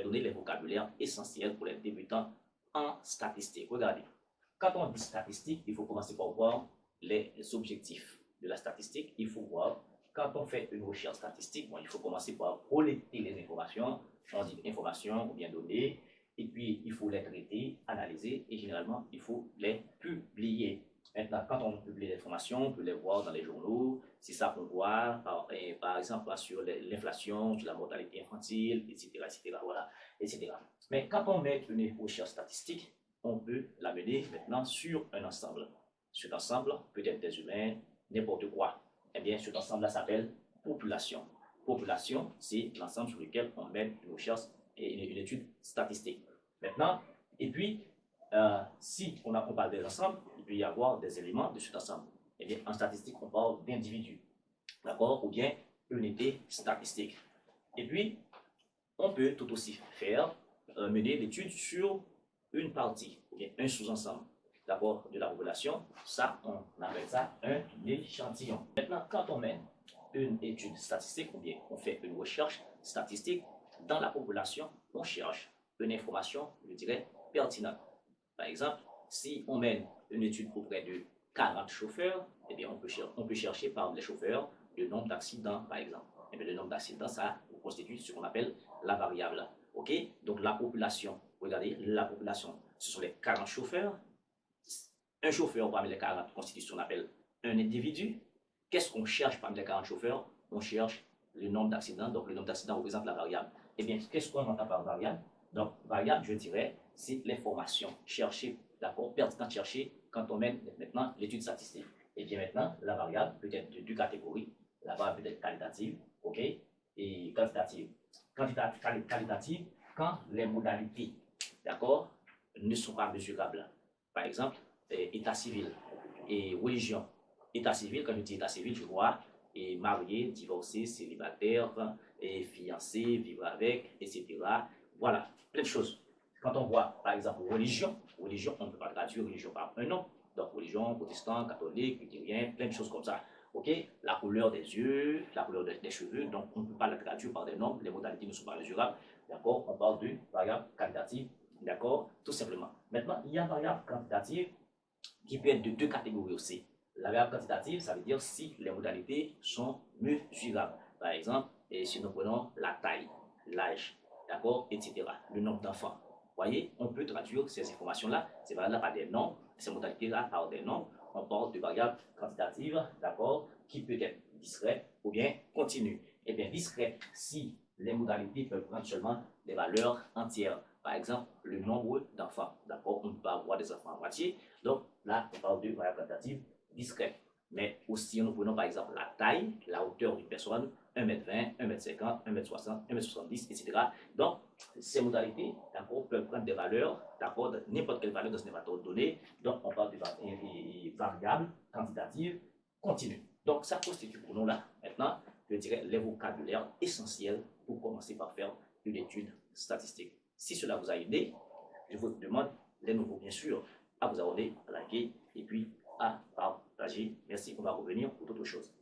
donner les vocabulaires essentiels pour les débutants en statistique. Regardez, quand on dit statistique, il faut commencer par voir les objectifs de la statistique. Il faut voir, quand on fait une recherche statistique, bon, il faut commencer par collecter les informations, on dit informations ou bien données, et puis il faut les traiter, analyser, et généralement, il faut les publier. Maintenant, quand on publie les informations, on peut les voir dans les journaux. C'est ça qu'on voit, par exemple, sur l'inflation, sur la mortalité infantile, etc., etc., voilà, etc. Mais quand on met une recherche statistique, on peut la mener maintenant sur un ensemble. Cet ensemble peut être des humains, n'importe quoi. Eh bien, cet ensemble-là s'appelle population. Population, c'est l'ensemble sur lequel on mène une recherche et une étude statistique. Maintenant, et puis, si on parle des ensembles, il peut y avoir des éléments de cet ensemble. Eh bien, en statistique, on parle d'individus, d'accord, ou bien unité statistique. Et puis, on peut tout aussi faire, mener l'étude sur une partie, ou bien un sous-ensemble, d'abord de la population. Ça, on appelle ça un échantillon. Maintenant, quand on mène une étude statistique, ou bien on fait une recherche statistique, dans la population, on cherche une information, je dirais, pertinente. Par exemple, si on mène une étude auprès de 40 chauffeurs, eh bien, on peut chercher par les chauffeurs le nombre d'accidents, par exemple. Eh bien, le nombre d'accidents, ça constitue ce qu'on appelle la variable. OK? Donc, la population, regardez, la population, ce sont les 40 chauffeurs. Un chauffeur parmi les 40 constitue ce qu'on appelle un individu. Qu'est-ce qu'on cherche parmi les 40 chauffeurs? On cherche le nombre d'accidents. Donc, le nombre d'accidents représente la variable. Eh bien, qu'est-ce qu'on entend par variable? Donc, variable, je dirais, c'est l'information cherchée, d'accord, pertinente cherchée quand on mène maintenant l'étude statistique. Et bien maintenant, la variable peut être de deux catégories. La variable peut être qualitative, ok, et quantitative. Qualitative, quand les modalités, d'accord, ne sont pas mesurables. Par exemple, état civil et religion. État civil, quand je dis état civil, je vois et marié, divorcé, célibataire, et fiancé, vivre avec, etc. Voilà, plein de choses. Quand on voit, par exemple, religion, on ne peut pas traduire religion par un nom. Donc, religion, protestant, catholique, luthérien, plein de choses comme ça. OK? La couleur des yeux, la couleur des cheveux, donc on ne peut pas la traduire par des noms, les modalités ne sont pas mesurables. D'accord? On parle d'une variable qualitative. D'accord? Tout simplement. Maintenant, il y a une variable quantitative qui peut être de deux catégories aussi. La variable quantitative, ça veut dire si les modalités sont mesurables. Par exemple, si nous prenons la taille, l'âge, d'accord, etc., le nombre d'enfants. Vous voyez, on peut traduire ces informations-là, ces variables-là par des noms, ces modalités-là par des noms. On parle de variables quantitatives, d'accord, qui peut être discrète ou bien continue. Eh bien, discrète, si les modalités peuvent prendre seulement des valeurs entières. Par exemple, le nombre d'enfants, d'accord, on ne peut pas avoir des enfants à moitié. Donc, là, on parle de variable quantitative discrète. Mais aussi, nous prenons par exemple la taille, la hauteur d'une personne, 1m20, 1m50, 1m60, 1m70, etc. Donc, ces modalités, d'accord, peuvent prendre des valeurs, d'accord, n'importe quelle valeur dans ce numérateur donné. Donc, on parle de variables quantitatives continues. Donc, ça constitue pour nous là, maintenant, je dirais, les vocabulaires essentiels pour commencer par faire une étude statistique. Si cela vous a aidé, je vous demande, les nouveaux bien sûr, à vous abonner, à liker et puis à partager. Merci, on va revenir pour d'autres choses.